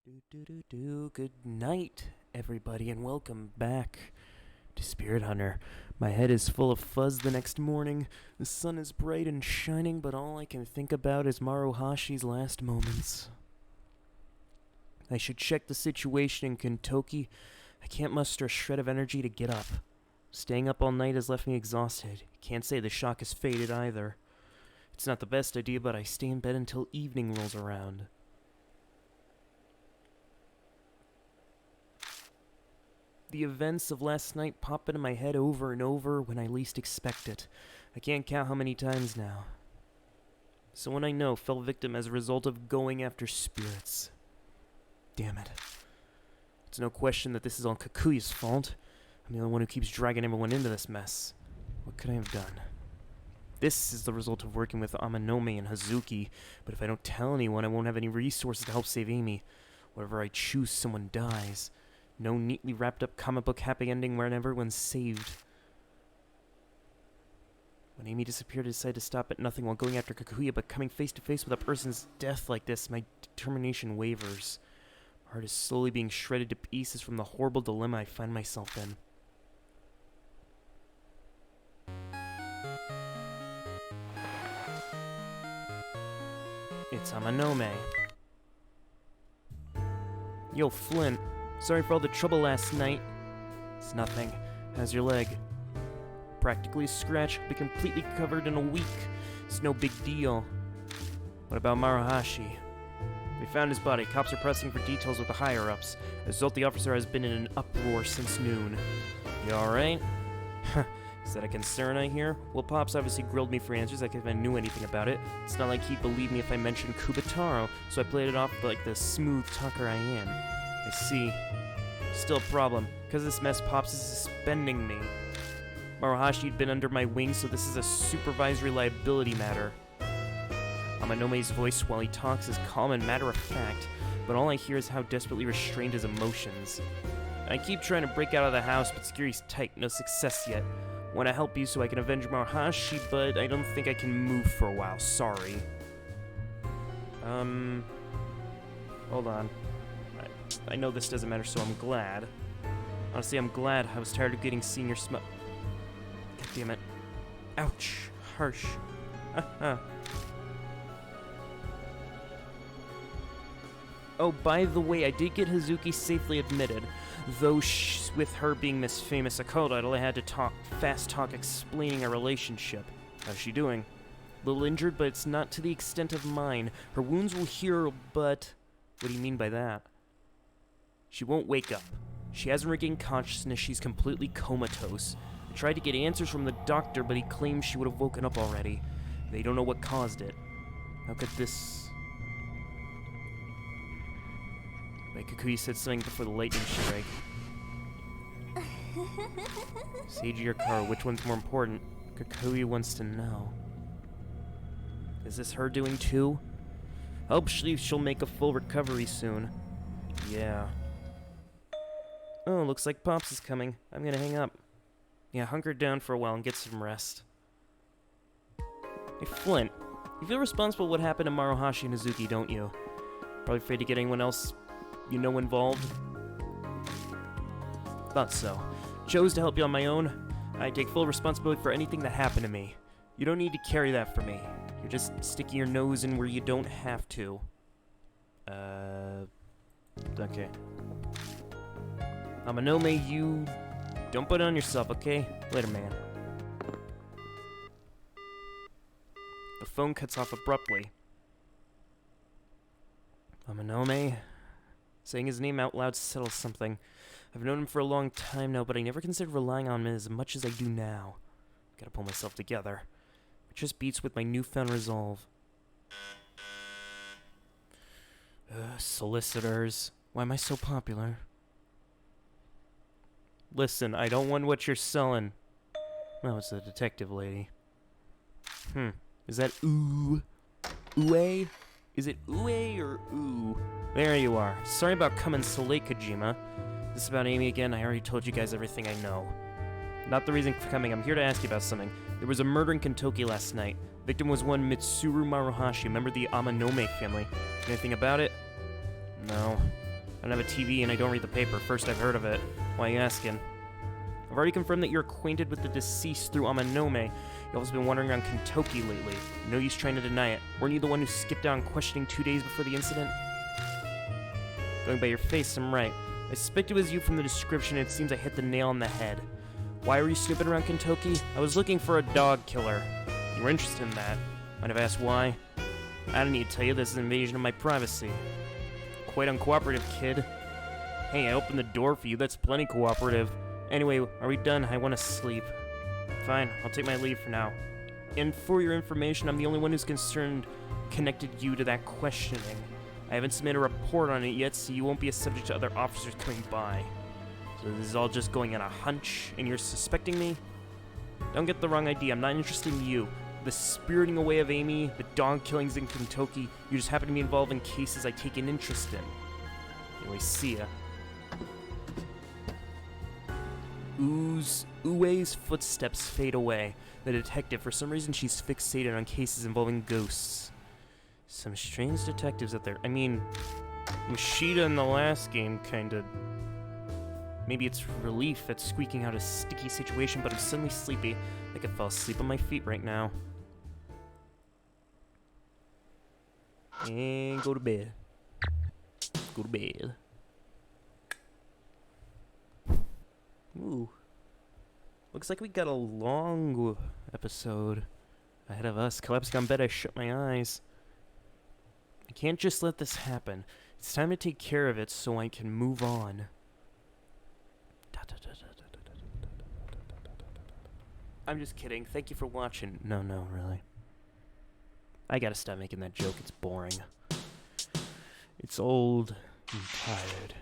Good night, everybody, and welcome back to Spirit Hunter. My head is full of fuzz the next morning. The sun is bright and shining, but all I can think about is Maruhashi's last moments. I should check the situation in Kentucky. I can't muster a shred of energy to get up. Staying up all night has left me exhausted. Can't say the shock has faded either. It's not the best idea, but I stay in bed until evening rolls around. The events of last night pop into my head over and over when I least expect it. I can't count how many times now. Someone I know fell victim as a result of going after spirits. Damn it. It's no question that this is all Kakuya's fault. I'm the only one who keeps dragging everyone into this mess. What could I have done? This is the result of working with Amanome and Hazuki, but if I don't tell anyone, I won't have any resources to help save Amy. Wherever I choose, someone dies. No neatly wrapped up comic book happy ending where everyone's saved. When Amy disappeared, I decided to stop at nothing while going after Kakuya, but coming face to face with a person's death like this, my determination wavers. My heart is slowly being shredded to pieces from the horrible dilemma I find myself in. It's Amanome. Yo, Flynt. Sorry for all the trouble last night. It's nothing. How's your leg? Practically scratched, but completely covered in a week. It's no big deal. What about Maruhashi? We found his body. Cops are pressing for details with the higher-ups. As a result, the officer has been in an uproar since noon. You alright? Is that a concern, I hear? Well, Pops obviously grilled me for answers like if I knew anything about it. It's not like he'd believe me if I mentioned Kubataro, so I played it off like the smooth talker I am. I see. Still a problem. Because of this mess, Pops is suspending me. Maruhashi'd been under my wing, so this is a supervisory liability matter. Amanome's voice while he talks is calm and matter-of-fact, but all I hear is how desperately restrained his emotions. I keep trying to break out of the house, but security's tight, no success yet. Want to help you so I can avenge Maruhashi, but I don't think I can move for a while, sorry. Hold on. I know this doesn't matter, so I'm glad. Honestly, I'm glad. I was tired of getting senior God damn it. Ouch. Harsh. Oh, by the way, I did get Hazuki safely admitted. Though with her being Miss Famous Akodidle, I had to fast talk explaining our relationship. How's she doing? A little injured, but it's not to the extent of mine. Her wounds will heal, but... What do you mean by that? She won't wake up. She hasn't regained consciousness, she's completely comatose. I tried to get answers from the doctor, but he claims she would have woken up already. They don't know what caused it. How could this... Like Kakuya said something before the lightning strike. Seiji or Karo, which one's more important? Kakuya wants to know. Is this her doing too? Hopefully she'll make a full recovery soon. Yeah. Oh, looks like Pops is coming. I'm gonna hang up. Yeah, hunker down for a while and get some rest. Hey, Flynt. You feel responsible for what happened to Maruhashi and Hazuki, don't you? Probably afraid to get anyone else you know involved? Thought so. Chose to help you on my own. I take full responsibility for anything that happened to me. You don't need to carry that for me. You're just sticking your nose in where you don't have to. Okay. Amanome, you... Don't put it on yourself, okay? Later, man. The phone cuts off abruptly. Amanome... Saying his name out loud settles something. I've known him for a long time now, but I never considered relying on him as much as I do now. Gotta pull myself together. It just beats with my newfound resolve. Solicitors. Why am I so popular? Listen, I don't want what you're selling. No, it's the detective lady. Is that ooh? Ooh-ay? Is it ooh-ay or ooh? There you are. Sorry about coming so late, Kojima. This is about Amy again. I already told you guys everything I know. Not the reason for coming. I'm here to ask you about something. There was a murder in Kentucky last night. Victim was one Mitsuru Maruhashi, a member of the Amanome family. Anything about it? No. I don't have a TV and I don't read the paper. First I've heard of it. Why are you asking? I've already confirmed that you're acquainted with the deceased through Amanome. You've also been wandering around Kentucky lately. No use trying to deny it. Weren't you the one who skipped out on questioning 2 days before the incident? Going by your face, I'm right. I suspect it was you from the description, and it seems I hit the nail on the head. Why were you snooping around Kentucky? I was looking for a dog killer. You were interested in that. Might have asked why. I don't need to tell you, this is an invasion of my privacy. Quite uncooperative, kid. Hey, I opened the door for you, that's plenty cooperative. Anyway, are we done? I want to sleep. Fine, I'll take my leave for now. And for your information, I'm the only one who's connected you to that questioning. I haven't submitted a report on it yet, so you won't be a subject to other officers coming by. So this is all just going on a hunch, and you're suspecting me? Don't get the wrong idea, I'm not interested in you. The spiriting away of Amy, the dog killings in Kentucky, you just happen to be involved in cases I take an interest in. Anyway, see ya. Ue's footsteps fade away. The detective, for some reason she's fixated on cases involving ghosts. Some strange detectives out there. I mean, Mashida in the last game kinda... Maybe it's relief at squeaking out a sticky situation, but I'm suddenly sleepy. I could fall asleep on my feet right now. And go to bed. Go to bed. Ooh. Looks like we got a long episode ahead of us. Collapsing on bed, I shut my eyes. I can't just let this happen. It's time to take care of it so I can move on. I'm just kidding. Thank you for watching. No, really. I gotta stop making that joke. It's boring. It's old and tired.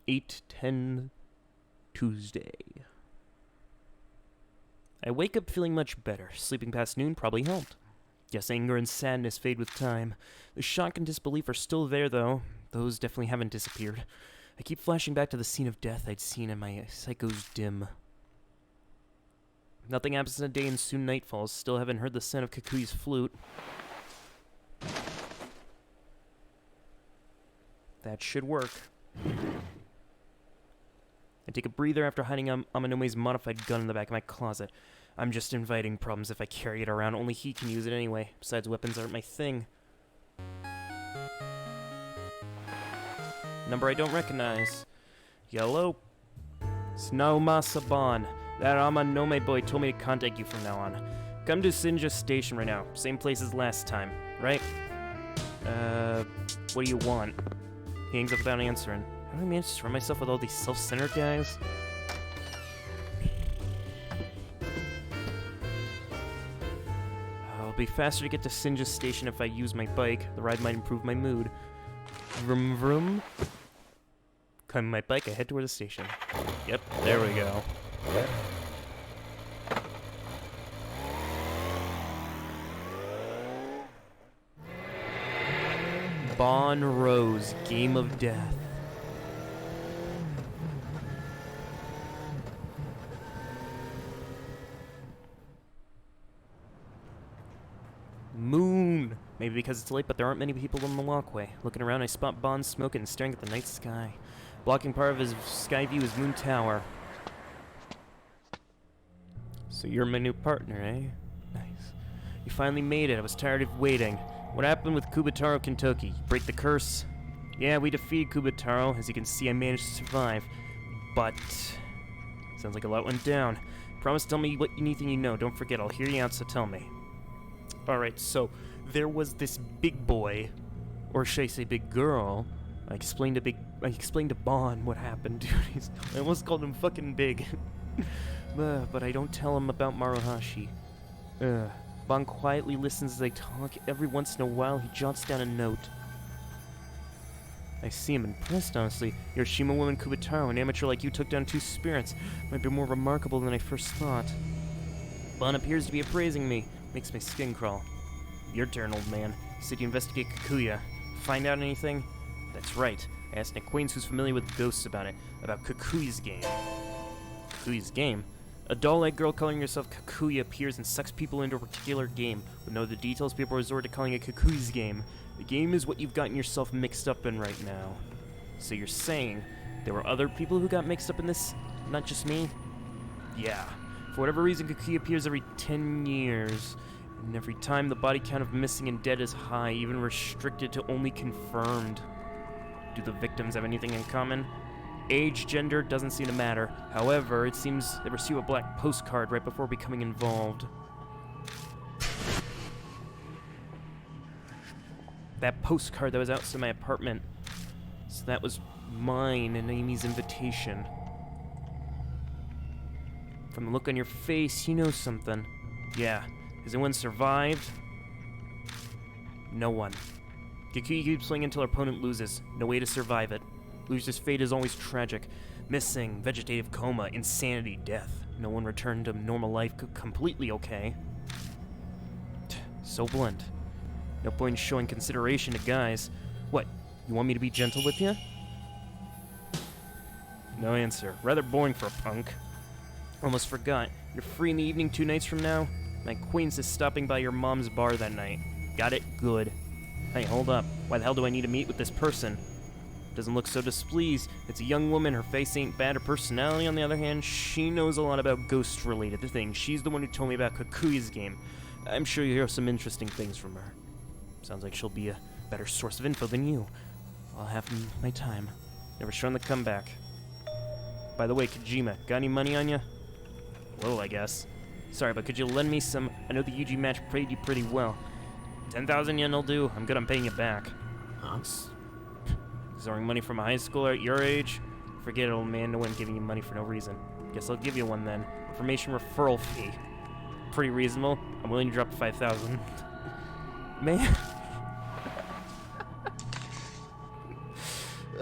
8:10 Tuesday. I wake up feeling much better. Sleeping past noon probably helped. Yes, anger and sadness fade with time. The shock and disbelief are still there, though. Those definitely haven't disappeared. I keep flashing back to the scene of death I'd seen in my psycho's dim. Nothing happens in a day and soon night falls. Still haven't heard the sound of Kakui's flute. That should work. I take a breather after hiding Amanome's modified gun in the back of my closet. I'm just inviting problems if I carry it around. Only he can use it anyway. Besides, weapons aren't my thing. Number I don't recognize. Yellow. Snauma Saban. That Amanome boy told me to contact you from now on. Come to Sinja Station right now. Same place as last time, right? What do you want? He hangs up without answering. How do I manage to surround myself with all these self-centered guys? It'll be faster to get to Sinja Station if I use my bike. The ride might improve my mood. Vroom vroom. Climbing my bike, I head toward the station. Yep, there we go. Bon Rose, Game of Death. Moon! Maybe because it's late, but there aren't many people on the walkway. Looking around, I spot Bond smoking and staring at the night sky. Blocking part of his sky view is Moon Tower. So you're my new partner, eh? Nice. You finally made it. I was tired of waiting. What happened with Kubataro, Kentucky? You break the curse? Yeah, we defeated Kubataro. As you can see, I managed to survive. But... sounds like a lot went down. Promise to tell me anything you know. Don't forget, I'll hear you out, so tell me. Alright, so there was this big boy, or should I say big girl. I explained to Bon what happened, dude. I almost called him fucking big. But I don't tell him about Maruhashi. Bon quietly listens as I talk. Every once in a while, he jots down a note. I see him impressed, honestly. Hiroshima woman Kubataro, an amateur like you, took down 2 spirits. Might be more remarkable than I first thought. Bon appears to be appraising me. Makes my skin crawl. Your turn, old man. You said you investigate Kakuya. Find out anything? That's right. I asked an acquaintance who's familiar with ghosts about it. About Kakuya's game. Kakuya's game? A doll-like girl calling herself Kakuya appears and sucks people into a particular game. With no other details, people resort to calling it Kakuya's game. The game is what you've gotten yourself mixed up in right now. So you're saying there were other people who got mixed up in this, not just me? Yeah. For whatever reason, Kikuya appears every 10 years. And every time the body count of missing and dead is high, even restricted to only confirmed. Do the victims have anything in common? Age, gender, doesn't seem to matter. However, it seems they receive a black postcard right before becoming involved. That postcard that was outside my apartment. So that was mine and Amy's invitation. From the look on your face, you know something. Yeah. Has anyone survived? No one. Kikuya keeps playing until her opponent loses. No way to survive it. Loser's fate is always tragic. Missing, vegetative coma, insanity, death. No one returned to normal life completely okay. So blunt. No point in showing consideration to guys. What, you want me to be gentle with you? No answer. Rather boring for a punk. Almost forgot. You're free in the evening 2 nights from now? My acquaintance is stopping by your mom's bar that night. Got it? Good. Hey, hold up. Why the hell do I need to meet with this person? Doesn't look so displeased. It's a young woman. Her face ain't bad. Her personality, on the other hand, she knows a lot about ghost-related things. She's the one who told me about Kikuya's game. I'm sure you'll hear some interesting things from her. Sounds like she'll be a better source of info than you. I'll have my time. Never shown the comeback. By the way, Kojima, got any money on you? Little, I guess. Sorry, but could you lend me some? I know the UG match paid you pretty well. 10,000 yen will do. I'm good on paying you back. Huh? Extorting money from a high schooler at your age? Forget it, old man. No one giving you money for no reason. Guess I'll give you one then. Information referral fee. Pretty reasonable. I'm willing to drop 5,000. Man.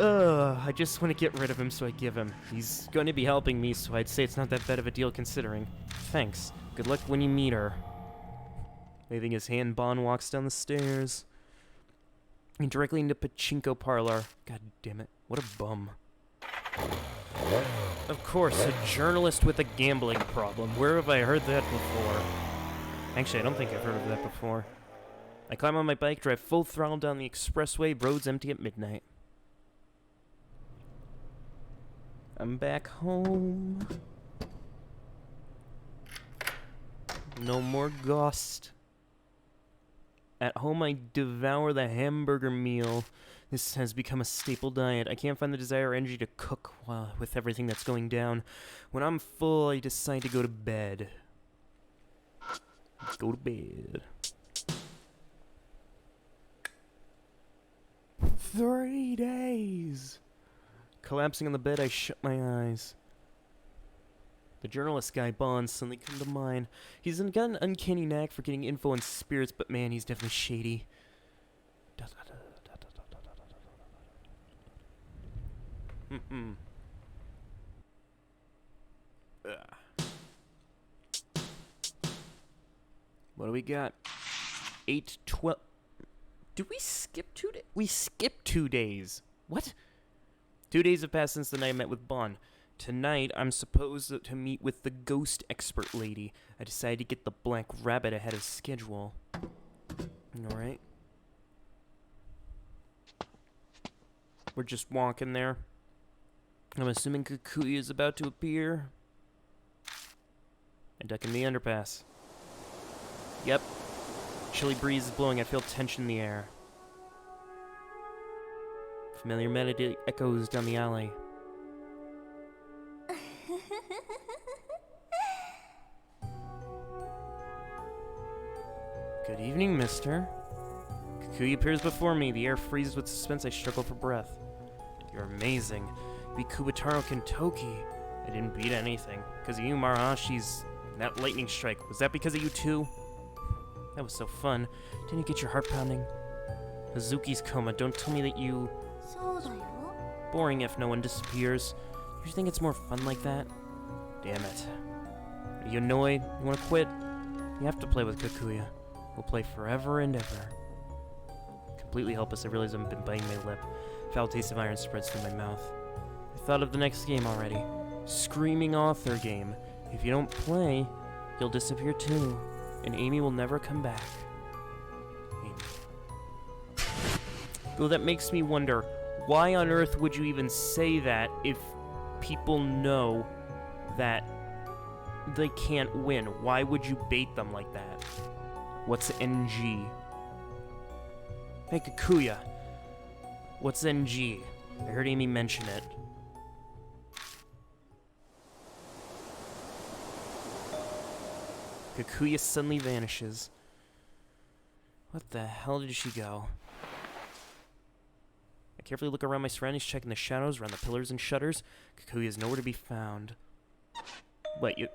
I just want to get rid of him, so I give him. He's going to be helping me, so I'd say it's not that bad of a deal considering. Thanks. Good luck when you meet her. Waving his hand, Bon walks down the stairs. And directly into Pachinko Parlor. God damn it. What a bum. Of course, a journalist with a gambling problem. Where have I heard that before? Actually, I don't think I've heard of that before. I climb on my bike, drive full throttle down the expressway, roads empty at midnight. I'm back home. No more ghost. At home, I devour the hamburger meal. This has become a staple diet. I can't find the desire or energy to cook with everything that's going down. When I'm full, I decide to go to bed. Go to bed. 3 days. Collapsing on the bed, I shut my eyes. The journalist guy, Bond, suddenly come to mind. He's got an uncanny knack for getting info on spirits, but man, he's definitely shady. What do we got? 8, 12... Did we skip 2 days? We skipped 2 days. What? 2 days have passed since the night I met with Bon. Tonight, I'm supposed to meet with the ghost expert lady. I decided to get the black rabbit ahead of schedule. Alright. We're just walking there. I'm assuming Kikuya is about to appear. I duck in the underpass. Yep. Chilly breeze is blowing. I feel tension in the air. Familiar melody echoes down the alley. Good evening, mister. Kikuya appears before me. The air freezes with suspense. I struggle for breath. You're amazing. Beat Kubataro Kentoki. I didn't beat anything. Because of you, Marahashi's... That lightning strike. Was that because of you, too? That was so fun. Didn't you get your heart pounding? Hazuki's coma. Don't tell me that you... Boring if no one disappears. You think it's more fun like that? Damn it. Are you annoyed? You want to quit? You have to play with Kikuya. We'll play forever and ever. Completely helpless, I realize I've been biting my lip. Foul taste of iron spreads through my mouth. I thought of the next game already. Screaming author game. If you don't play, you'll disappear too. And Amy will never come back. Amy. Though that makes me wonder, Why on earth would you even say that if people know that they can't win? Why would you bait them like that? What's NG? Hey, Kakuya. What's NG? I heard Amy mention it. Kakuya suddenly vanishes. What the hell did she go? I carefully look around my surroundings, checking the shadows around the pillars and shutters. Kakuya is nowhere to be found. Wait, you...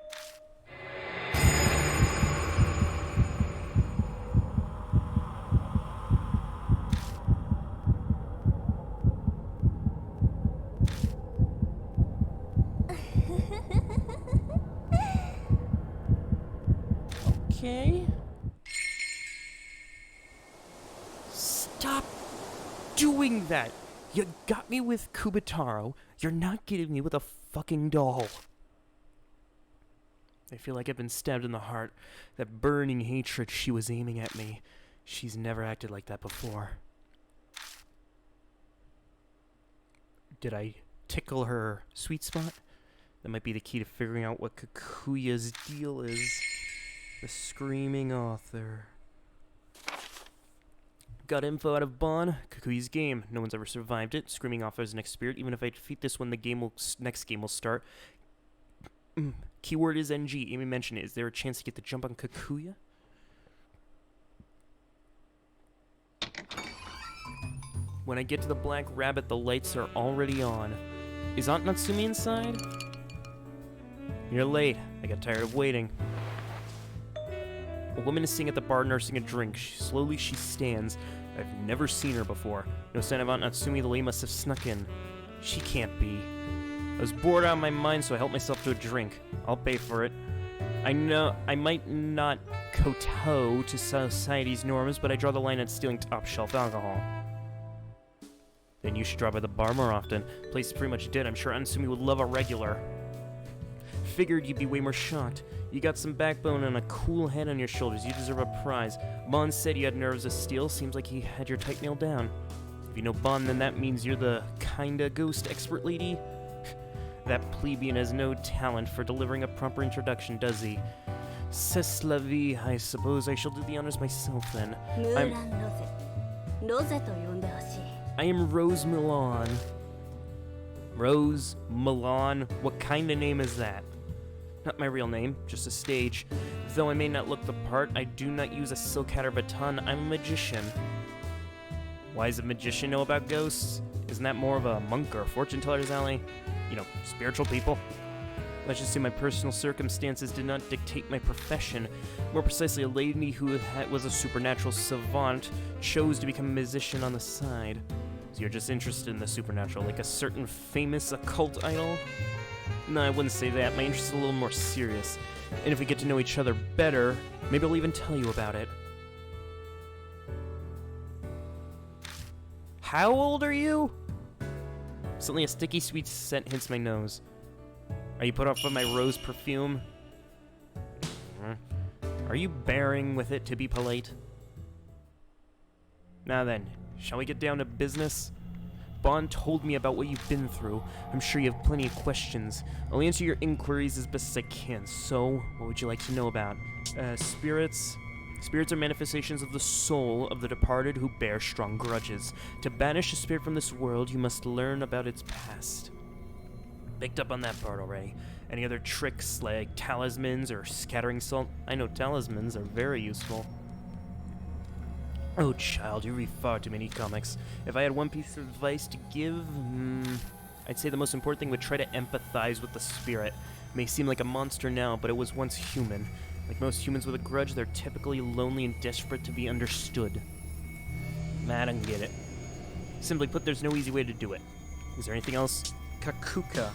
Okay. Stop doing that! You got me with Kubataro. You're not getting me with a fucking doll. I feel like I've been stabbed in the heart. That burning hatred she was aiming at me. She's never acted like that before. Did I tickle her sweet spot? That might be the key to figuring out what Kakuya's deal is. The screaming author. Got info out of Bon. Kakuya's game. No one's ever survived it. Screaming author's next spirit. Even if I defeat this one, the next game will start. Keyword is NG. Amy mentioned it. Is there a chance to get the jump on Kakuya? When I get to the Black Rabbit, the lights are already on. Is Aunt Natsumi inside? You're late. I got tired of waiting. A woman is sitting at the bar nursing a drink. Slowly she stands. I've never seen her before. No sign of Aunt Natsumi. The lady must have snuck in. She can't be. I was bored out of my mind, so I helped myself to a drink. I'll pay for it. I know I might not kowtow to society's norms, but I draw the line at stealing top-shelf alcohol. Then you should drop by the bar more often. The place is pretty much dead. I'm sure Aunt Natsumi would love a regular. Figured you'd be way more shocked. You got some backbone and a cool head on your shoulders. You deserve a prize. Bon said you had nerves of steel. Seems like he had your type nailed down. If you know Bon, then that means you're the kinda ghost expert lady? That plebeian has no talent for delivering a proper introduction, does he? C'est la vie. I suppose I shall do the honors myself then. I am Rose Milan. Rose Milan? What kind of name is that? Not my real name, just a stage. Though I may not look the part, I do not use a silk hat or baton. I'm a magician. Why does a magician know about ghosts? Isn't that more of a monk or a fortune teller's alley? You know, spiritual people? Let's just say my personal circumstances did not dictate my profession. More precisely, a lady who was a supernatural savant chose to become a musician on the side. So you're just interested in the supernatural, like a certain famous occult idol? No, I wouldn't say that. My interest is a little more serious. And if we get to know each other better, maybe I'll even tell you about it. How old are you? Suddenly a sticky sweet scent hits my nose. Are you put off by my rose perfume? Are you bearing with it to be polite? Now then, shall we get down to business? Bon told me about what you've been through. I'm sure you have plenty of questions. I'll answer your inquiries as best as I can. So, what would you like to know about? Spirits? Spirits are manifestations of the soul of the departed who bear strong grudges. To banish a spirit from this world, you must learn about its past. Picked up on that part already. Any other tricks like talismans or scattering salt? I know talismans are very useful. Oh, child, you read far too many comics. If I had one piece of advice to give, I'd say the most important thing would try to empathize with the spirit. It may seem like a monster now, but it was once human. Like most humans with a grudge, they're typically lonely and desperate to be understood. I don't get it. Simply put, there's no easy way to do it. Is there anything else? Kakuka.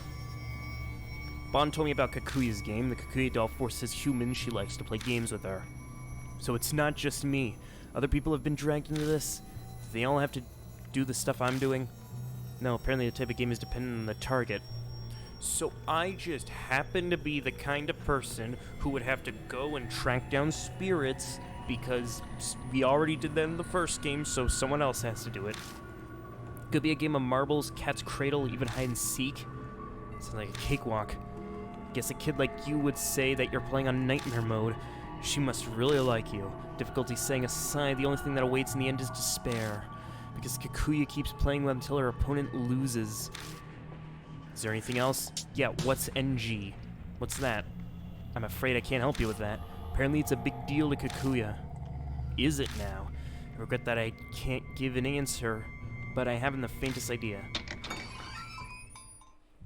Bon told me about Kakuya's game. The Kakuya doll forces humans she likes to play games with her. So it's not just me. Other people have been dragged into this. They all have to do the stuff I'm doing. No, apparently the type of game is dependent on the target. So I just happen to be the kind of person who would have to go and track down spirits because we already did that in the first game, so someone else has to do it. Could be a game of marbles, cat's cradle, even hide and seek. Sounds like a cakewalk. Guess a kid like you would say that you're playing on nightmare mode. She must really like you. Difficulty setting aside, the only thing that awaits in the end is despair. Because Kikuya keeps playing until her opponent loses. Is there anything else? Yeah, what's NG? What's that? I'm afraid I can't help you with that. Apparently it's a big deal to Kikuya. Is it now? I regret that I can't give an answer, but I haven't the faintest idea.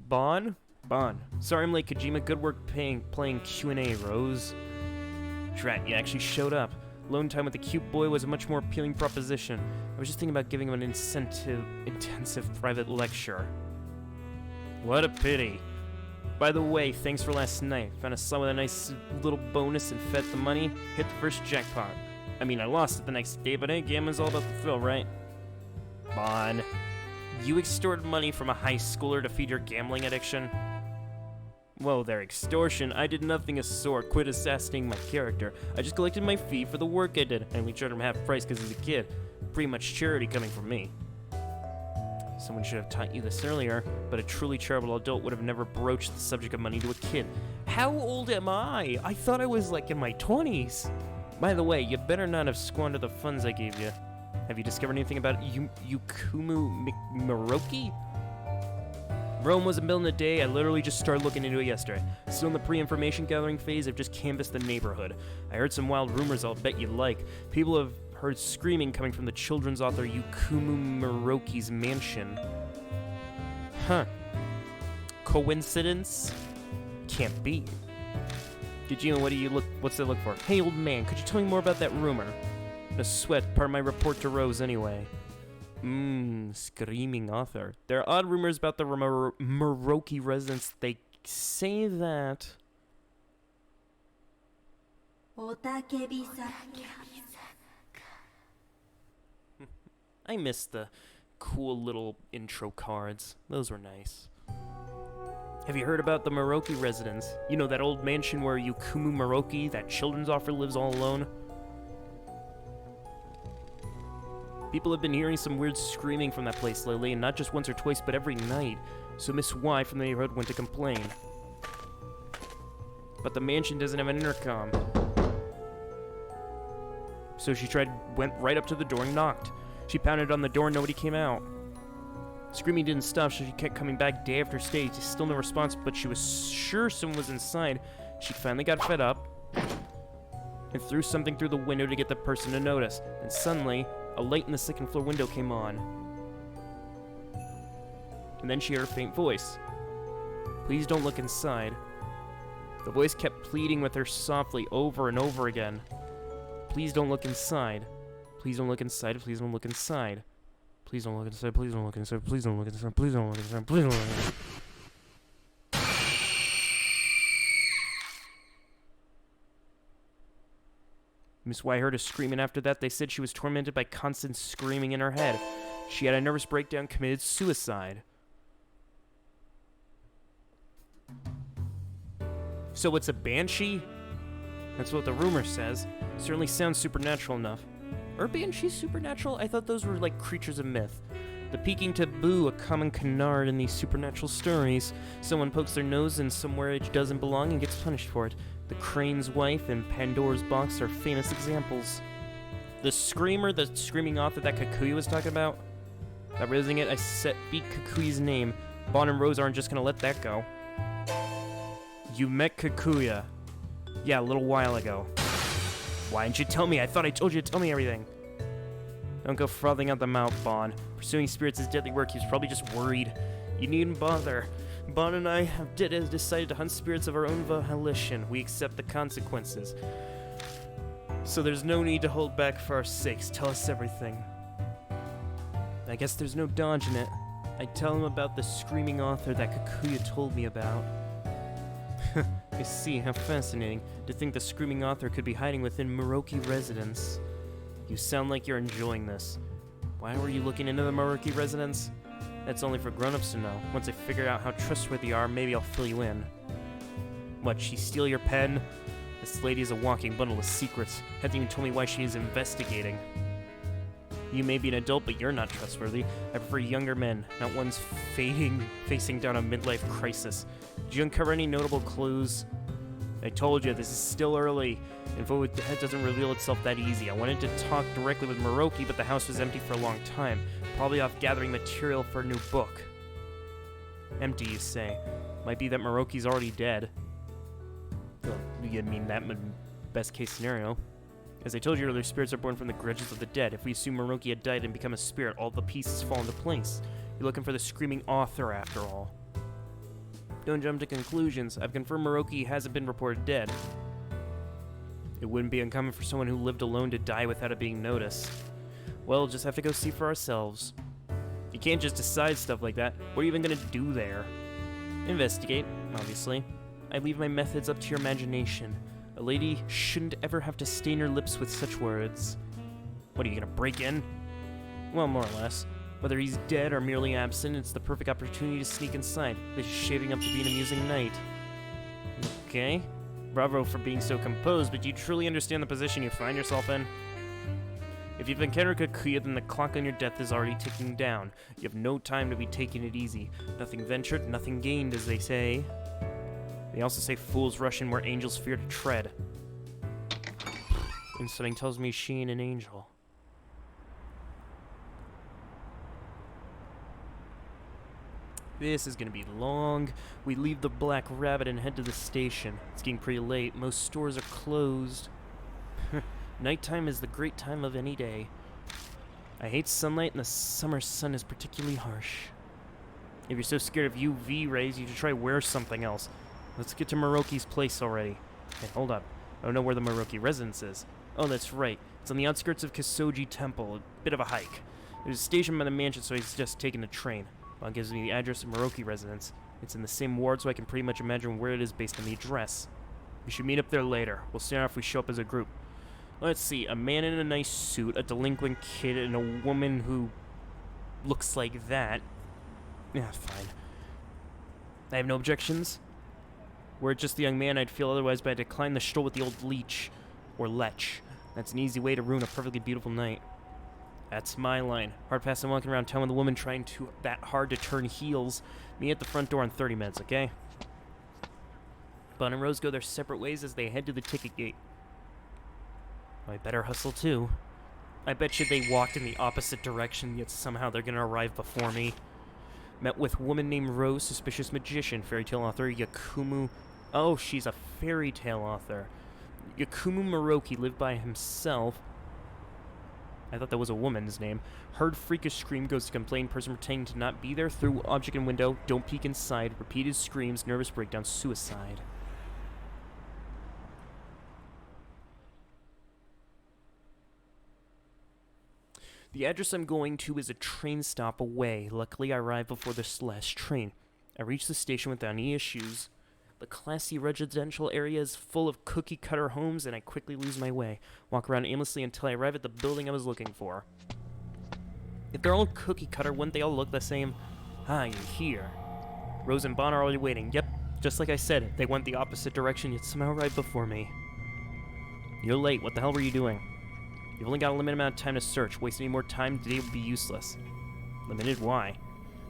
Bon? Bon. Sorry I'm late, Kojima. Good work playing Q&A, Rose. Drat, you actually showed up. Alone time with the cute boy was a much more appealing proposition. I was just thinking about giving him an intensive private lecture. What a pity. By the way, thanks for last night. Found a slot with a nice little bonus and fed the money. Hit the first jackpot. I mean, I lost it the next day, but hey, gambling's all about the thrill, right? Bon. You extorted money from a high schooler to feed your gambling addiction? Whoa there, extortion. I did nothing of sort. Quit assassinating my character. I just collected my fee for the work I did. I only charged him half price because he's a kid. Pretty much charity coming from me. Someone should have taught you this earlier, but a truly charitable adult would have never broached the subject of money to a kid. How old am I? I thought I was like in my 20s. By the way, you better not have squandered the funds I gave you. Have you discovered anything about Yukumu Miroki? Rome wasn't built in a day. I literally just started looking into it yesterday. Still in the pre-information gathering phase, I've just canvassed the neighborhood. I heard some wild rumors I'll bet you'd like. People have heard screaming coming from the children's author Yukumu Miroki's mansion. Huh. Coincidence? Can't be. Kojima, what's that look for? Hey old man, could you tell me more about that rumor? No sweat, part of my report to Rose anyway. Screaming author. There are odd rumors about the Miroki residence. They say that... I missed the cool little intro cards. Those were nice. Have you heard about the Miroki residence? You know, that old mansion where Yukumu Miroki, that children's author, lives all alone? People have been hearing some weird screaming from that place lately, and not just once or twice, but every night. So Miss Y from the neighborhood went to complain. But the mansion doesn't have an intercom. So she went right up to the door and knocked. She pounded on the door and nobody came out. Screaming didn't stop, so she kept coming back day after day. Still no response, but she was sure someone was inside. She finally got fed up and threw something through the window to get the person to notice. And suddenly, a light in the second floor window came on. And then she heard a faint voice. Please don't look inside. The voice kept pleading with her softly over and over again. Please don't look inside. Please don't look inside. Please don't look inside. Please don't look inside. Please don't look inside. Please don't look inside. Please don't look inside. Please don't look inside. Miss Y heard her screaming after that. They said she was tormented by constant screaming in her head. She had a nervous breakdown, committed suicide. So it's a banshee? That's what the rumor says. Certainly sounds supernatural enough. Are banshees supernatural? I thought those were like creatures of myth. The peeking taboo, a common canard in these supernatural stories. Someone pokes their nose in somewhere it doesn't belong and gets punished for it. The Crane's Wife and Pandora's Box are famous examples. The screamer, the screaming author that Kikuya was talking about? Not realizing it, I beat Kikuya's name. Bon and Rose aren't just gonna let that go. You met Kikuya. Yeah, a little while ago. Why didn't you tell me? I thought I told you to tell me everything. Don't go frothing out the mouth, Bon. Pursuing spirits is deadly work. He was probably just worried. You needn't bother. Bon and I have decided to hunt spirits of our own volition. We accept the consequences. So there's no need to hold back for our sakes. Tell us everything. I guess there's no dodging it. I tell him about the screaming author that Kikuya told me about. I see, how fascinating. To think the screaming author could be hiding within Miroki residence. You sound like you're enjoying this. Why were you looking into the Miroki residence? That's only for grown-ups to know. Once I figure out how trustworthy you are, maybe I'll fill you in. What, she steal your pen? This lady is a walking bundle of secrets. Hasn't even told me why she is investigating. You may be an adult, but you're not trustworthy. I prefer younger men, not ones facing down a midlife crisis. Did you uncover any notable clues? I told you, this is still early. Info doesn't reveal itself that easy. I wanted to talk directly with Moroki, but the house was empty for a long time. Probably off gathering material for a new book. Empty, you say? Might be that Moroki's already dead. Well, you mean that best case scenario. As I told you earlier, spirits are born from the grudges of the dead. If we assume Moroki had died and become a spirit, all the pieces fall into place. You're looking for the screaming author, after all. Don't jump to conclusions. I've confirmed Moroki hasn't been reported dead. It wouldn't be uncommon for someone who lived alone to die without it being noticed. Well, just have to go see for ourselves. You can't just decide stuff like that. What are you even gonna do there? Investigate, obviously. I leave my methods up to your imagination. A lady shouldn't ever have to stain her lips with such words. What, are you gonna break in? Well, more or less. Whether he's dead or merely absent, it's the perfect opportunity to sneak inside. This is shaping up to be an amusing night. Okay. Bravo for being so composed, but do you truly understand the position you find yourself in? If you've encountered Kakuya, then the clock on your death is already ticking down. You have no time to be taking it easy. Nothing ventured, nothing gained, as they say. They also say fools rush in where angels fear to tread. And something tells me she ain't an angel. This is gonna be long. We leave the Black Rabbit and head to the station. It's getting pretty late. Most stores are closed. Nighttime is the great time of any day. I hate sunlight, and the summer sun is particularly harsh. If you're so scared of UV rays, you should try wear something else. Let's get to Moroki's place already. Hey, hold up. I don't know where the Moroki residence is. Oh, that's right. It's on the outskirts of Kisoji Temple. A bit of a hike. There's a station by the mansion, so he's just taking the train. Well, it gives me the address of Moroki residence. It's in the same ward, so I can pretty much imagine where it is based on the address. We should meet up there later. We'll see if we show up as a group. Let's see. A man in a nice suit, a delinquent kid, and a woman who looks like that. Yeah, fine. I have no objections. Were it just the young man, I'd feel otherwise, but I decline the stroll with the old leech. Or lech. That's an easy way to ruin a perfectly beautiful night. That's my line. Hard pass and walking around town with a woman trying that hard to turn heels. Meet at the front door in 30 minutes, okay? Bun and Rose go their separate ways as they head to the ticket gate. I better hustle too. I bet you they walked in the opposite direction, yet somehow they're gonna arrive before me. Met with woman named Rose, suspicious magician, fairy tale author Yakumu. Oh, she's a fairy tale author. Yakumu Moroki lived by himself. I thought that was a woman's name. Heard freakish scream, goes to complain, person pretending to not be there, through object and window, don't peek inside, repeated screams, nervous breakdown, suicide. The address I'm going to is a train stop away. Luckily, I arrived before this last train. I reached the station without any issues. The classy residential area is full of cookie-cutter homes, and I quickly lose my way. Walk around aimlessly until I arrive at the building I was looking for. If they're all cookie-cutter, wouldn't they all look the same? Ah, you're here. Rose and Bon are already waiting. Yep, just like I said, they went the opposite direction, yet somehow right before me. You're late. What the hell were you doing? You've only got a limited amount of time to search. Wasting any more time today would be useless. Limited? Why?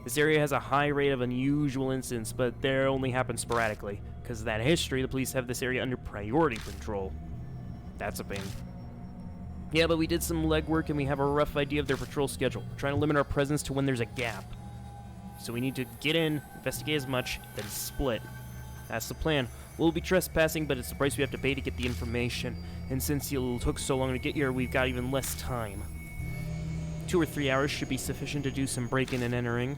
This area has a high rate of unusual incidents, but they only happen sporadically. Because of that history, the police have this area under priority control. That's a pain. Yeah, but we did some legwork and we have a rough idea of their patrol schedule. We're trying to limit our presence to when there's a gap. So we need to get in, investigate as much, then split. That's the plan. We'll be trespassing, but it's the price we have to pay to get the information. And since it took so long to get here, we've got even less time. 2 or 3 hours should be sufficient to do some breaking and entering.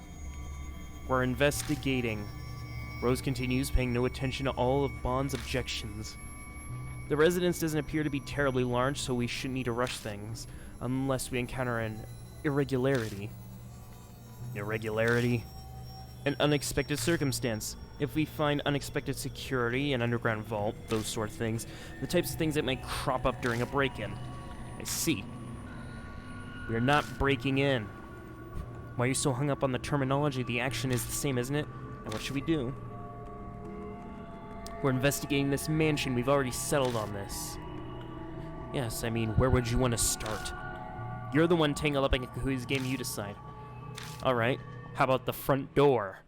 We're investigating. Rose continues, paying no attention to all of Bond's objections. The residence doesn't appear to be terribly large, so we shouldn't need to rush things, unless we encounter an irregularity. Irregularity? An unexpected circumstance. If we find unexpected security, an underground vault, those sort of things, the types of things that might crop up during a break-in. I see. We are not breaking in. Why are you so hung up on the terminology? The action is the same, isn't it? And what should we do? We're investigating this mansion. We've already settled on this. Yes, I mean, where would you want to start? You're the one tangled up in whose game, you decide. Alright, how about the front door?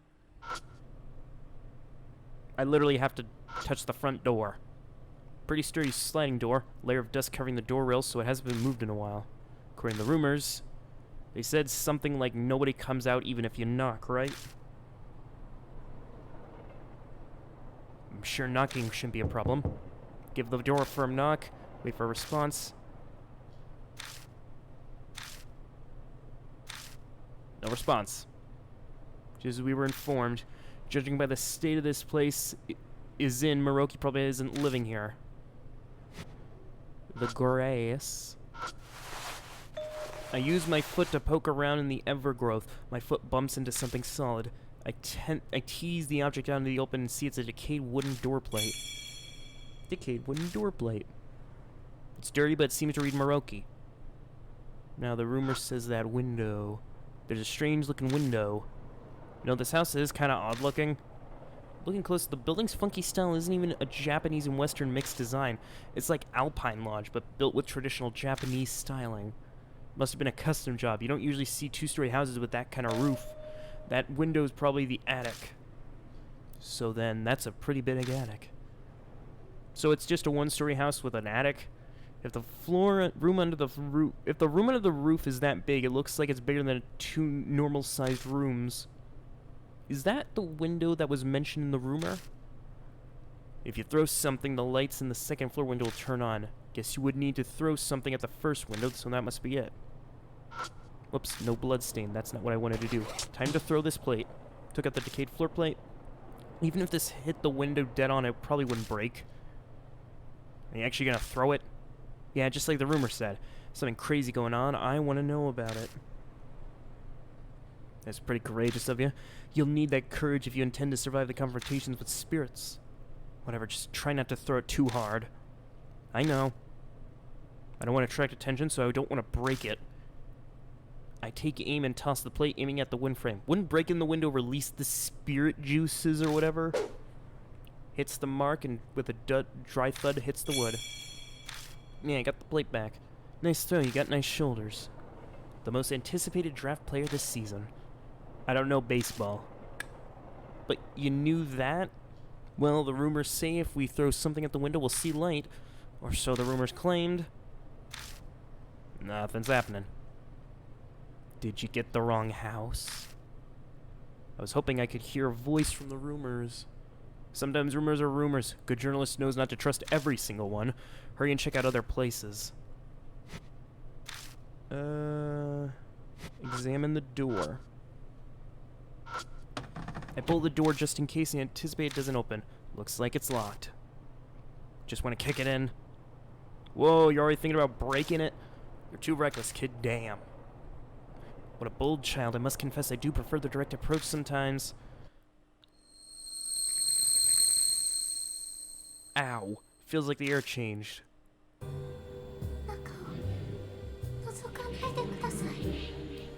I literally have to touch the front door. Pretty sturdy sliding door, layer of dust covering the door rail so it hasn't been moved in a while. According to the rumors, they said something like nobody comes out even if you knock, right? I'm sure knocking shouldn't be a problem. Give the door a firm knock, wait for a response. No response. Just as we were informed, judging by the state of this place is in, Maroki probably isn't living here. The grass. I use my foot to poke around in the evergrowth. My foot bumps into something solid. I tease the object out into the open and see it's a decayed wooden door plate. Decayed wooden door plate. It's dirty, but it seems to read Maroki. Now, the rumor says that window. There's a strange-looking window. You know, this house is kind of odd-looking. Looking close, the building's funky style isn't even a Japanese and Western mixed design. It's like Alpine Lodge, but built with traditional Japanese styling. Must have been a custom job. You don't usually see two-story houses with that kind of roof. That window's probably the attic. So then, that's a pretty big attic. So it's just a one-story house with an attic? If the room under the roof is that big, it looks like it's bigger than two normal-sized rooms. Is that the window that was mentioned in the rumor? If you throw something, the lights in the second floor window will turn on. Guess you would need to throw something at the first window, so that must be it. Whoops, no bloodstain. That's not what I wanted to do. Time to throw this plate. Took out the decayed floor plate. Even if this hit the window dead on, it probably wouldn't break. Are you actually gonna throw it? Yeah, just like the rumor said. Something crazy going on. I want to know about it. That's pretty courageous of you. You'll need that courage if you intend to survive the confrontations with spirits. Whatever, just try not to throw it too hard. I know. I don't want to attract attention, so I don't want to break it. I take aim and toss the plate, aiming at the wind frame. Wouldn't breaking the window release the spirit juices or whatever? Hits the mark, and with a dry thud, hits the wood. Yeah, I got the plate back. Nice throw, you got nice shoulders. The most anticipated draft player this season. I don't know baseball. But you knew that? Well, the rumors say if we throw something at the window, we'll see light. Or so the rumors claimed. Nothing's happening. Did you get the wrong house? I was hoping I could hear a voice from the rumors. Sometimes rumors are rumors. Good journalist knows not to trust every single one. Hurry and check out other places. Examine the door. I pull the door just in case and anticipate it doesn't open. Looks like it's locked. Just want to kick it in. Whoa, you're already thinking about breaking it? You're too reckless, kid. Damn. What a bold child. I must confess I do prefer the direct approach sometimes. Ow. Feels like the air changed.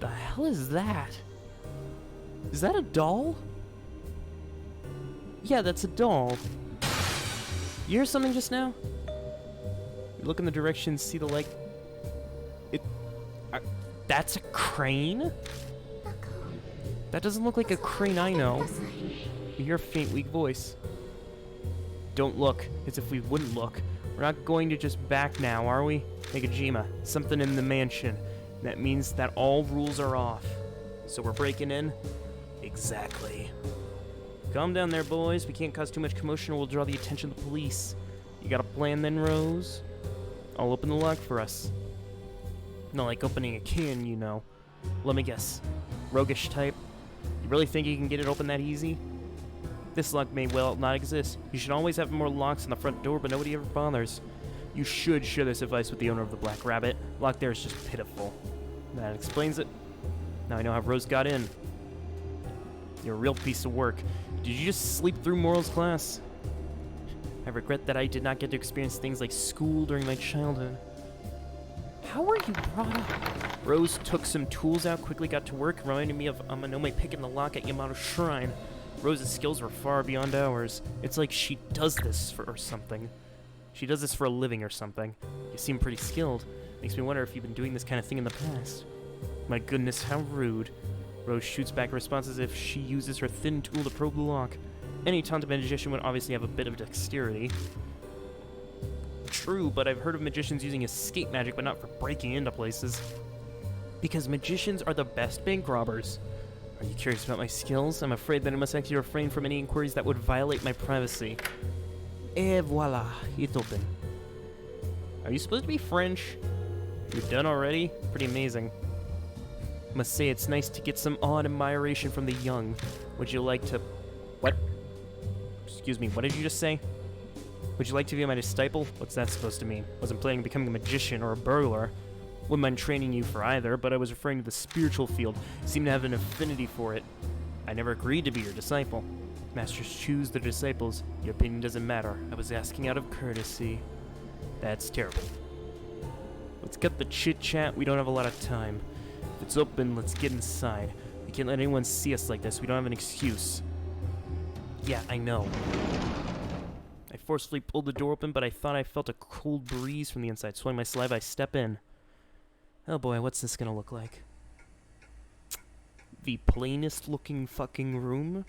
The hell is that? Is that a doll? Yeah, that's a doll. You hear something just now? You look in the direction, see the light. That's a crane? That doesn't look like a crane I know. You hear a faint, weak voice. Don't look, as if we wouldn't look. We're not going to just back now, are we? Nakajima, something in the mansion. That means that all rules are off. So we're breaking in? Exactly. Calm down there, boys. We can't cause too much commotion or we'll draw the attention of the police. You got a plan then, Rose? I'll open the lock for us. Not like opening a can, you know. Let me guess. Roguish type? You really think you can get it open that easy? This lock may well not exist. You should always have more locks on the front door, but nobody ever bothers. You should share this advice with the owner of the Black Rabbit. Lock there is just pitiful. That explains it. Now I know how Rose got in. You're a real piece of work. Did you just sleep through morals class? I regret that I did not get to experience things like school during my childhood. How were you brought up? Rose took some tools out, quickly got to work, reminding me of Amanome picking the lock at Yamato Shrine. Rose's skills were far beyond ours. It's like she does this for or something. She does this for a living or something. You seem pretty skilled. Makes me wonder if you've been doing this kind of thing in the past. My goodness, how rude. Rose shoots back a response as if she uses her thin tool to probe the lock. Any talented magician would obviously have a bit of dexterity. True, but I've heard of magicians using escape magic, but not for breaking into places. Because magicians are the best bank robbers. Are you curious about my skills? I'm afraid that I must actually refrain from any inquiries that would violate my privacy. Et voila, it's open. Are you supposed to be French? You're done already? Pretty amazing. Must say it's nice to get some odd admiration from the young. Would you like to... What? Excuse me, what did you just say? Would you like to be my disciple? What's that supposed to mean? Wasn't planning on becoming a magician or a burglar. Wouldn't mind training you for either, but I was referring to the spiritual field. You seem to have an affinity for it. I never agreed to be your disciple. Masters choose their disciples. Your opinion doesn't matter. I was asking out of courtesy. That's terrible. Let's cut the chit-chat. We don't have a lot of time. If it's open, let's get inside. We can't let anyone see us like this. We don't have an excuse. Yeah, I know. I forcefully pulled the door open, but I thought I felt a cold breeze from the inside. Swallowing my saliva, I step in. Oh boy, what's this gonna look like? The plainest looking fucking room?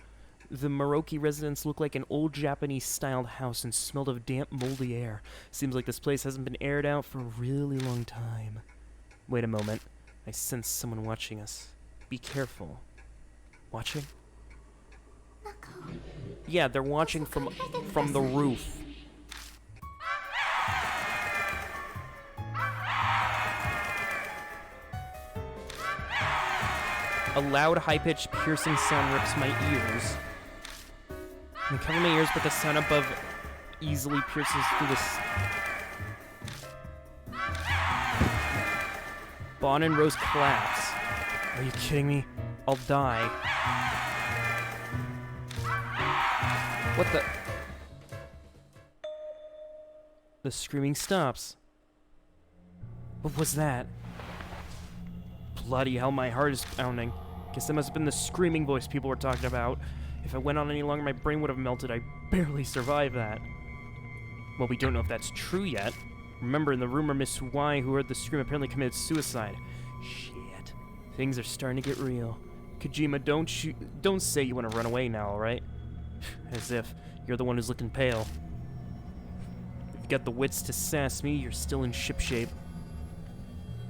The Maroki residence looked like an old Japanese-styled house and smelled of damp, moldy air. Seems like this place hasn't been aired out for a really long time. Wait a moment. I sense someone watching us. Be careful. Watching? Yeah, they're watching from the roof. A loud, high-pitched, piercing sound rips my ears. I cover my ears, but the sound above easily pierces through this. Bon and Rose collapse. Are you kidding me? I'll die. What the? The screaming stops. What was that? Bloody hell, my heart is pounding. Guess that must have been the screaming voice people were talking about. If I went on any longer, my brain would have melted. I barely survived that. Well, we don't know if that's true yet. Remember, in the rumor, Miss Y, who heard the scream, apparently committed suicide. Shit. Things are starting to get real. Kojima, don't say you want to run away now, alright? As if. You're the one who's looking pale. If you got the wits to sass me, you're still in shipshape.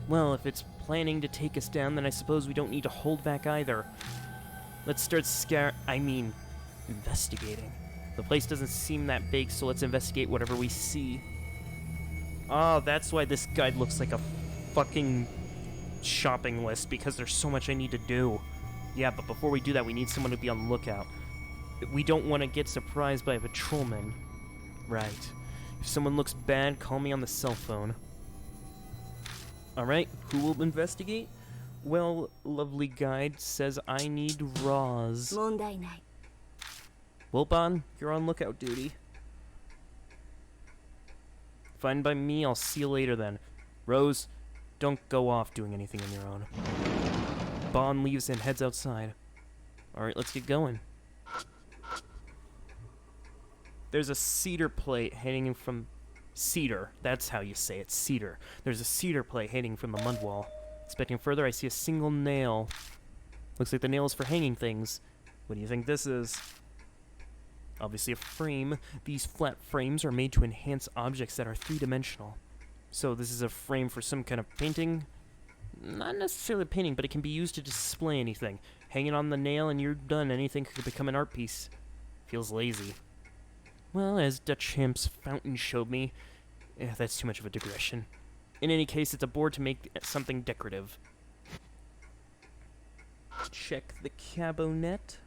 Well, if it's planning to take us down, then I suppose we don't need to hold back either. Let's start investigating. The place doesn't seem that big, so let's investigate whatever we see. Oh, that's why this guide looks like a fucking shopping list, because there's so much I need to do. Yeah, but before we do that, we need someone to be on the lookout. We don't want to get surprised by a patrolman. Right. If someone looks bad, call me on the cell phone. Alright, who will investigate? Well, lovely guide says I need Roz. Well, Bon, you're on lookout duty. Fine by me, I'll see you later then. Rose, don't go off doing anything on your own. Bon leaves and heads outside. Alright, let's get going. There's a cedar plate hanging from... Cedar, that's how you say it, cedar. There's a cedar plate hanging from the mud wall. Inspecting further, I see a single nail. Looks like the nail is for hanging things. What do you think this is? Obviously a frame. These flat frames are made to enhance objects that are three-dimensional. So this is a frame for some kind of painting? Not necessarily a painting, but it can be used to display anything. Hang it on the nail and you're done. Anything could become an art piece. Feels lazy. Well, as Dutch Hamp's fountain showed me, that's too much of a digression. In any case, it's a board to make something decorative. Check the cabinet.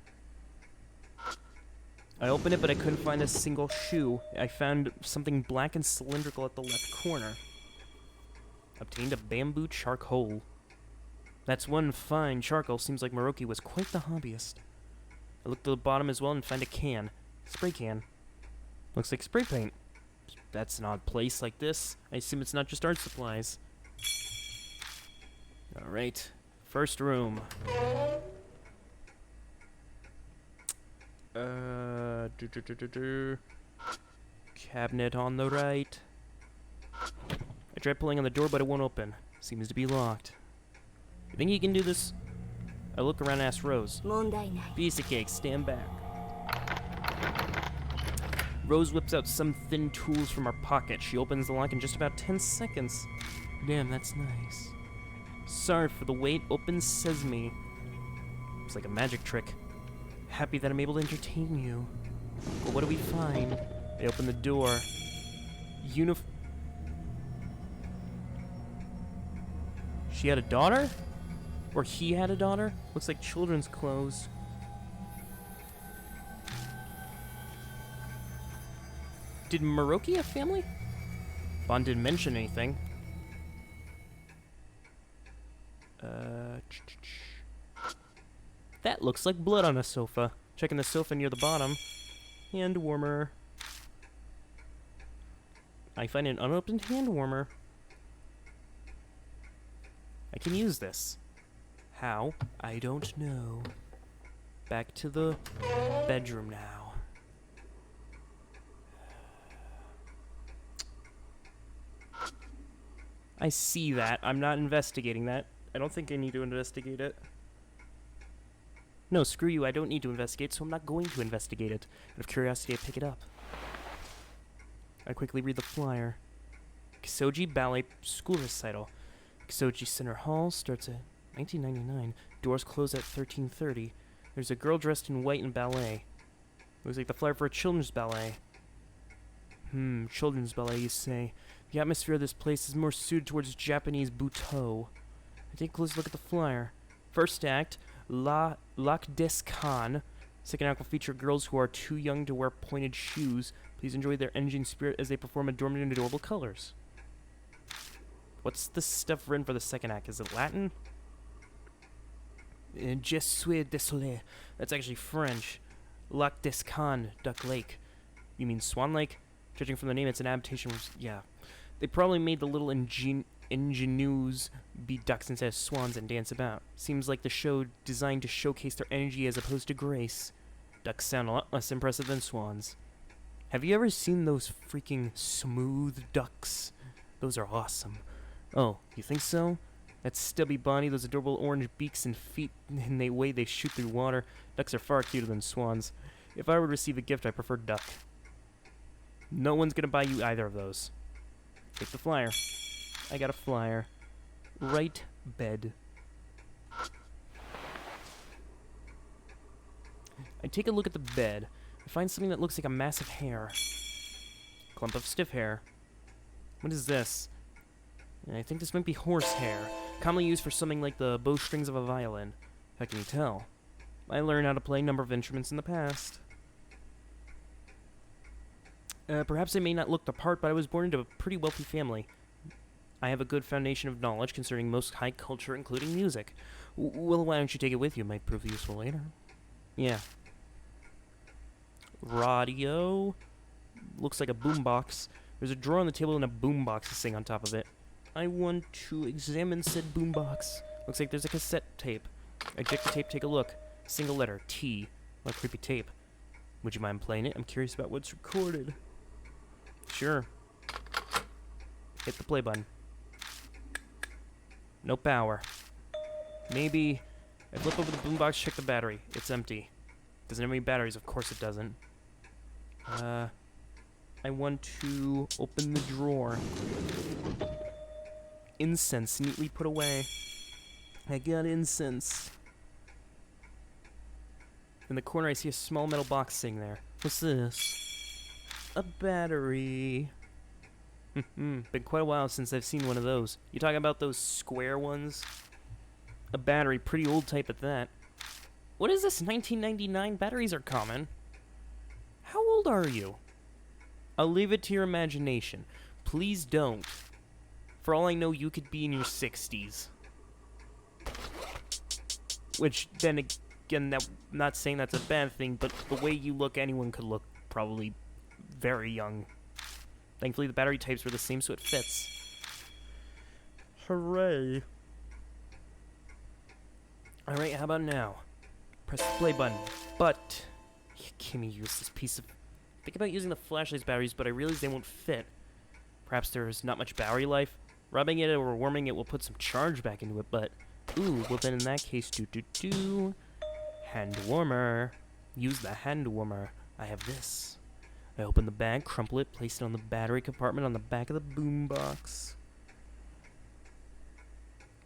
I opened it, but I couldn't find a single shoe. I found something black and cylindrical at the left corner. Obtained a bamboo charcoal. That's one fine charcoal. Seems like Maroki was quite the hobbyist. I looked at the bottom as well and found a can. Spray can. Looks like spray paint. That's an odd place like this. I assume it's not just art supplies. Alright. First room. Cabinet on the right. A tried pulling on the door, but it won't open. Seems to be locked. You think you can do this? I look around and ask Rose. Piece of cake, stand back. Rose whips out some thin tools from her pocket. She opens the lock in just about 10 seconds. Damn, that's nice. Sorry for the wait. Open sesame. It's like a magic trick. Happy that I'm able to entertain you. But what do we find? I open the door. She had a daughter? Or he had a daughter? Looks like children's clothes. Did Maroki have family? Bond didn't mention anything. That looks like blood on a sofa. Checking the sofa near the bottom. Hand warmer. I find an unopened hand warmer. I can use this. How? I don't know. Back to the bedroom now. I see that. I'm not investigating that. I don't think I need to investigate it. No, screw you. I don't need to investigate, so I'm not going to investigate it. Out of curiosity, I pick it up. I quickly read the flyer. Kisoji Ballet School Recital. Kisoji Center Hall starts at 1999. Doors close at 13:30. There's a girl dressed in white in ballet. Looks like the flyer for a children's ballet. Children's ballet, you say. The atmosphere of this place is more suited towards Japanese butoh. I take a close look at the flyer. First act, Lac des Khan. Second act will feature girls who are too young to wear pointed shoes. Please enjoy their energy and spirit as they perform adornment in adorable colors. What's the stuff written for the second act? Is it Latin? Je suis désolé. That's actually French. Lac des Khan, Duck Lake. You mean Swan Lake? Judging from the name, it's an adaptation. Yeah. They probably made the little ingenues be ducks instead of swans and dance about. Seems like the show designed to showcase their energy as opposed to grace. Ducks sound a lot less impressive than swans. Have you ever seen those freaking smooth ducks? Those are awesome. Oh, you think so? That stubby body, those adorable orange beaks and feet, and the way they shoot through water. Ducks are far cuter than swans. If I were to receive a gift, I prefer duck. No one's gonna buy you either of those. Take the flyer. I got a flyer. Right bed. I take a look at the bed. I find something that looks like a mass of hair. Clump of stiff hair. What is this? I think this might be horse hair. Commonly used for something like the bowstrings of a violin. How can you tell? I learned how to play a number of instruments in the past. Perhaps I may not look the part, but I was born into a pretty wealthy family. I have a good foundation of knowledge concerning most high culture, including music. Well, why don't you take it with you? It might prove useful later. Yeah. Radio. Looks like a boombox. There's a drawer on the table and a boombox to sing on top of it. I want to examine said boombox. Looks like there's a cassette tape. I check the tape, take a look. Single letter, T. What a creepy tape. Would you mind playing it? I'm curious about what's recorded. Sure. Hit the play button. No power. Maybe I flip over the boombox, check the battery. It's empty. Doesn't have any batteries. Of course it doesn't. I want to open the drawer. Incense neatly put away. I got incense. In the corner, I see a small metal box sitting there. What's this? A battery. Been quite a while since I've seen one of those. You talking about those square ones? A battery, pretty old type at that. What is this, 1999? Batteries are common. How old are you? I'll leave it to your imagination. Please don't. For all I know, you could be in your 60s. Which, then again, I'm not saying that's a bad thing, but the way you look, anyone could look probably very young. Thankfully, the battery types were the same, so it fits. Hooray. Alright, how about now? Press the play button. But, can we use this piece of... Think about using the flashlight's batteries, but I realize they won't fit. Perhaps there's not much battery life. Rubbing it or warming it will put some charge back into it, but... Ooh, well then in that case, hand warmer. Use the hand warmer. I have this. I open the bag, crumple it, place it on the battery compartment on the back of the boombox.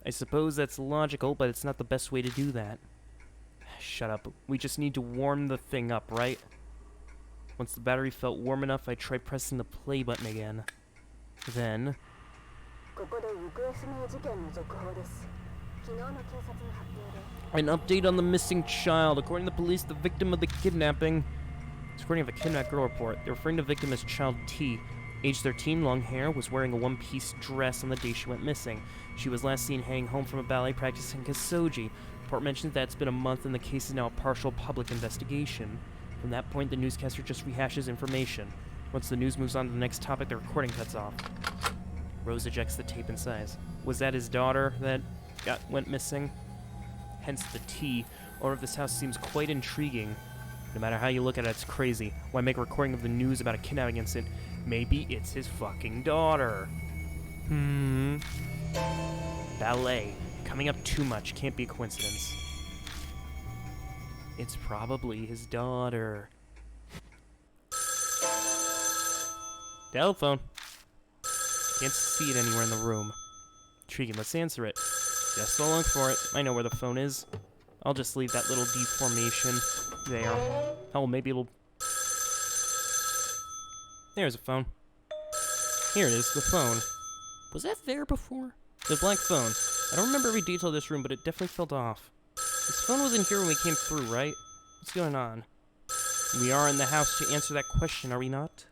I suppose that's logical, but it's not the best way to do that. Shut up. We just need to warm the thing up, right? Once the battery felt warm enough, I tried pressing the play button again. Then... An update on the missing child. According to the police, the victim of the kidnapping... According to a kidnapped girl report, they're referring to the victim as Child T. Age 13, long hair, was wearing a one-piece dress on the day she went missing. She was last seen heading home from a ballet practice in Kasoji. The report mentions that it's been a month and the case is now a partial public investigation. From that point, the newscaster just rehashes information. Once the news moves on to the next topic, the recording cuts off. Rose ejects the tape and sighs. Was that his daughter that went missing? Hence the T. Owner of this house seems quite intriguing. No matter how you look at it, it's crazy. Why make a recording of the news about a kidnapping incident? Maybe it's his fucking daughter. Ballet. Coming up too much. Can't be a coincidence. It's probably his daughter. Telephone. Can't see it anywhere in the room. Intriguing. Let's answer it. Just so long for it. I know where the phone is. I'll just leave that little deformation there. Oh, maybe it'll... There's a phone. Here it is, the phone. Was that there before? The black phone. I don't remember every detail of this room, but it definitely felt off. This phone wasn't here when we came through, right? What's going on? We are in the house to answer that question, are we not?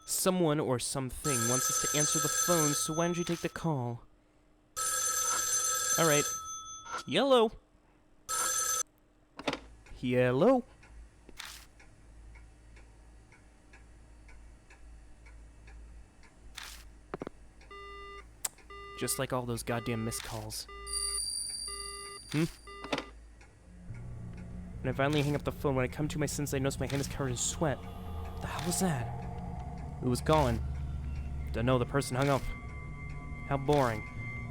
Someone or something wants us to answer the phone, so why don't you take the call? Alright. Yellow. Yellow. Just like all those goddamn missed calls. When I finally hang up the phone, when I come to my senses, I notice my hand is covered in sweat. What the hell was that? Who was calling? Don't know, the person hung up. How boring.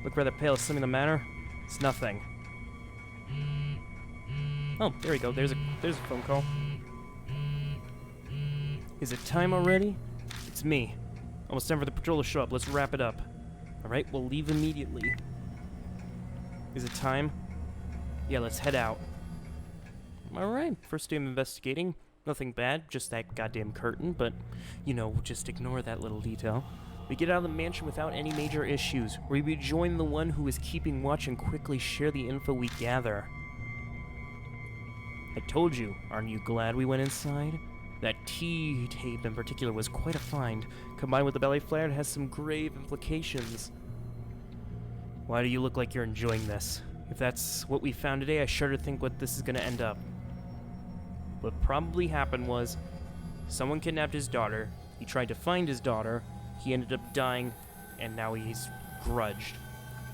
Look rather pale. Is something the matter? It's nothing. Oh, there we go. There's a phone call. Is it time already? It's me. Almost time for the patrol to show up. Let's wrap it up. Alright, we'll leave immediately. Is it time? Yeah, let's head out. Alright, first day of investigating. Nothing bad, just that goddamn curtain, but, you know, just ignore that little detail. We get out of the mansion without any major issues. We rejoin the one who is keeping watch and quickly share the info we gather. I told you, aren't you glad we went inside? That T tape in particular was quite a find. Combined with the belly flare, it has some grave implications. Why do you look like you're enjoying this? If that's what we found today, I shudder to think what this is gonna end up. What probably happened was, someone kidnapped his daughter, he tried to find his daughter, he ended up dying, and now he's grudged.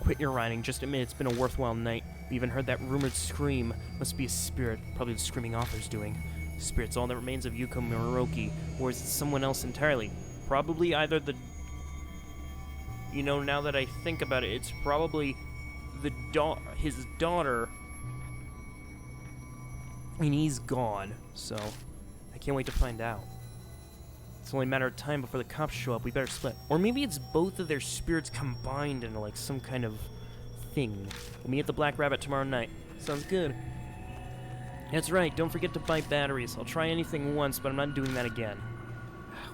Quit your whining, just admit it's been a worthwhile night. We even heard that rumored scream. Must be a spirit, probably the screaming author's doing. Spirit's all that remains of Yuko Moroki, or is it someone else entirely? Probably either the... You know, now that I think about it, it's probably his daughter. I mean, he's gone, so I can't wait to find out. It's only a matter of time before the cops show up. We better split. Or maybe it's both of their spirits combined into, like, some kind of thing. We'll meet at the Black Rabbit tomorrow night. Sounds good. That's right, don't forget to buy batteries. I'll try anything once, but I'm not doing that again.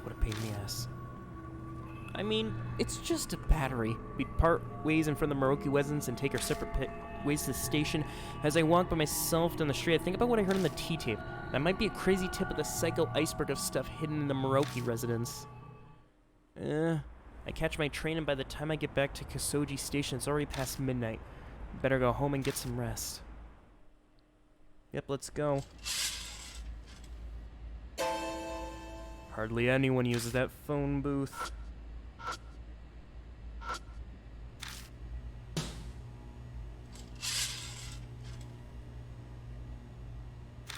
What a pain in the ass. I mean, it's just a battery. We part ways in front of the Moroki residence and take our separate ways to the station. As I walk by myself down the street, I think about what I heard on the T-tape. That might be a crazy tip of the psycho iceberg of stuff hidden in the Moroki residence. I catch my train, and by the time I get back to Kasoji Station, it's already past midnight. Better go home and get some rest. Yep, let's go. Hardly anyone uses that phone booth.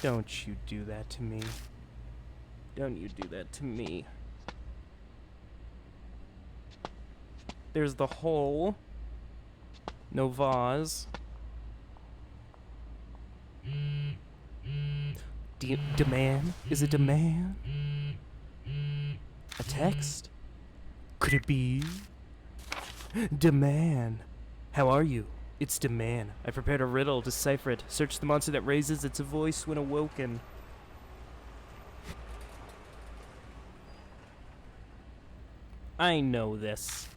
Don't you do that to me. Don't you do that to me. There's the hole. No vase. Demand? Is it demand? A text? Could it be? Demand. How are you? It's demand. I prepared a riddle. Decipher it. Search the monster that raises its voice when awoken. I know this.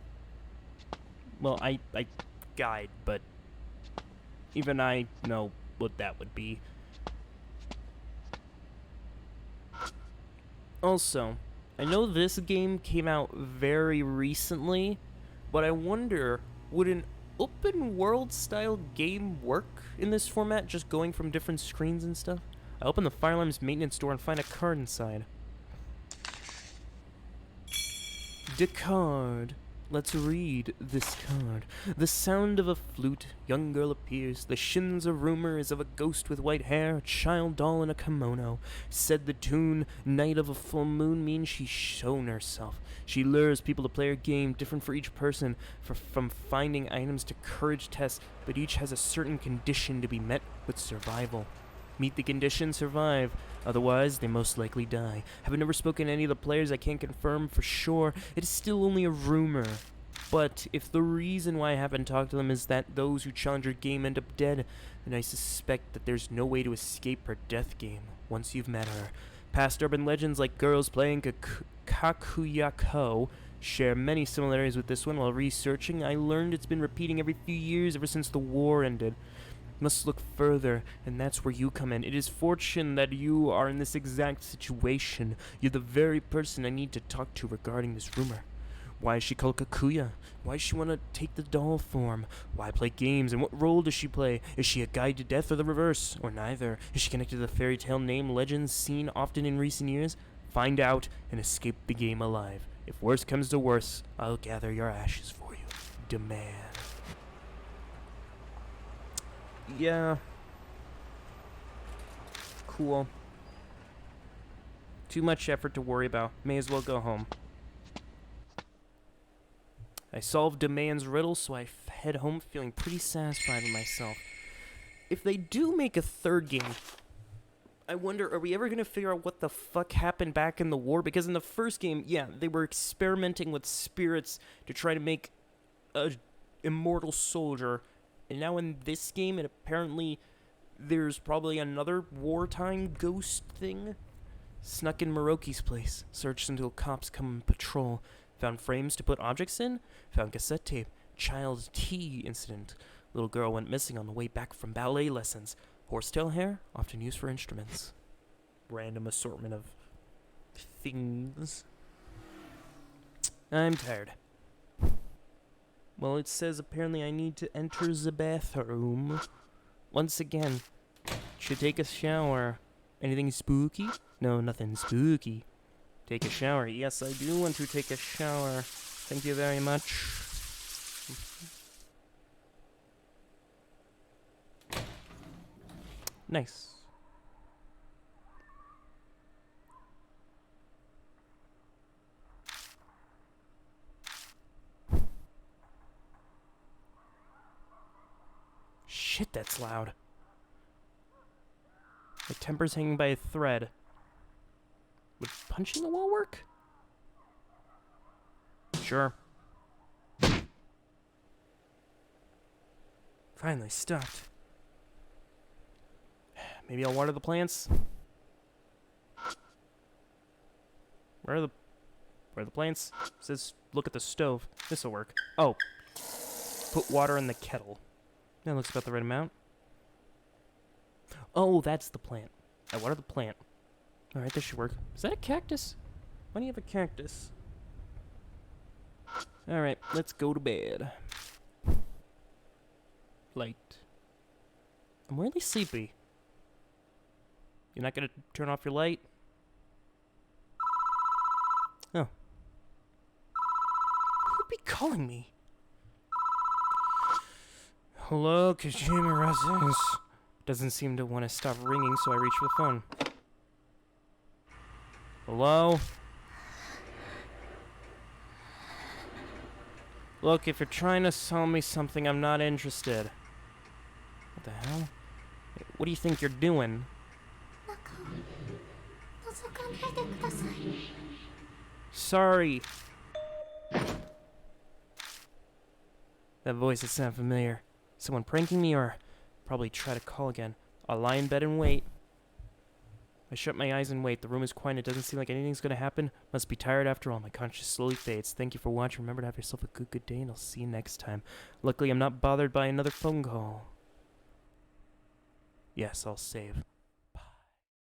Well, I guide, but even I know what that would be. Also, I know this game came out very recently, but I wonder, would an open world style game work in this format, just going from different screens and stuff? I open the fire alarm's maintenance door and find a card inside. The card. Let's read this card. The sound of a flute. Young girl appears. The shins of rumor is of a ghost with white hair. A child doll in a kimono. Said the tune. Night of a full moon means she's shown herself. She lures people to play her game, different for each person, from finding items to courage tests, but each has a certain condition to be met with survival. Meet the condition, survive. Otherwise, they most likely die. Having never spoken to any of the players, I can't confirm for sure. It is still only a rumor. But if the reason why I haven't talked to them is that those who challenge your game end up dead, then I suspect that there's no way to escape her death game once you've met her. Past urban legends like girls playing Kakuyako share many similarities with this one. While researching, I learned it's been repeating every few years ever since the war ended. Must look further, and that's where you come in. It is fortunate that you are in this exact situation. You're the very person I need to talk to regarding this rumor. Why is she called Kakuya? Why does she want to take the doll form? Why play games, and what role does she play? Is she a guide to death or the reverse, or neither? Is she connected to the fairy tale name legends seen often in recent years? Find out and escape the game alive. If worse comes to worse, I'll gather your ashes for you. Demand. Yeah. Cool. Too much effort to worry about. May as well go home. I solved Demand's riddle, so I head home feeling pretty satisfied with myself. If they do make a third game, I wonder, are we ever going to figure out what the fuck happened back in the war? Because in the first game, yeah, they were experimenting with spirits to try to make a immortal soldier. And now in this game, and apparently there's probably another wartime ghost thing. Snuck in Moroki's place. Searched until cops come and patrol. Found frames to put objects in. Found cassette tape. Child tea incident. Little girl went missing on the way back from ballet lessons. Horsetail hair, often used for instruments. Random assortment of things. I'm tired. Well, it says apparently I need to enter the bathroom. Once again, should take a shower. Anything spooky? No, nothing spooky. Take a shower. Yes, I do want to take a shower. Thank you very much. Nice. Shit, that's loud. My temper's hanging by a thread. Would punching the wall work? Sure. Finally stopped. Maybe I'll water the plants. Where are the plants? It says look at the stove. This'll work. Oh. Put water in the kettle. That looks about the right amount. Oh, that's the plant. I water the plant. Alright, this should work. Is that a cactus? Why do you have a cactus? Alright, let's go to bed. Light. I'm really sleepy. You're not gonna turn off your light? Oh. Who'd be calling me? Hello, Kojima Residence. Doesn't seem to want to stop ringing, so I reach for the phone. Hello? Look, if you're trying to sell me something, I'm not interested. What the hell? What do you think you're doing? Sorry. That voice, it sounded familiar. Someone pranking me, or probably try to call again. I'll lie in bed and wait. I shut my eyes and wait. The room is quiet. It doesn't seem like anything's gonna happen. Must be tired after all. My conscience slowly fades. Thank you for watching. Remember to have yourself a good day, and I'll see you next time. Luckily, I'm not bothered by another phone call. Yes, I'll save.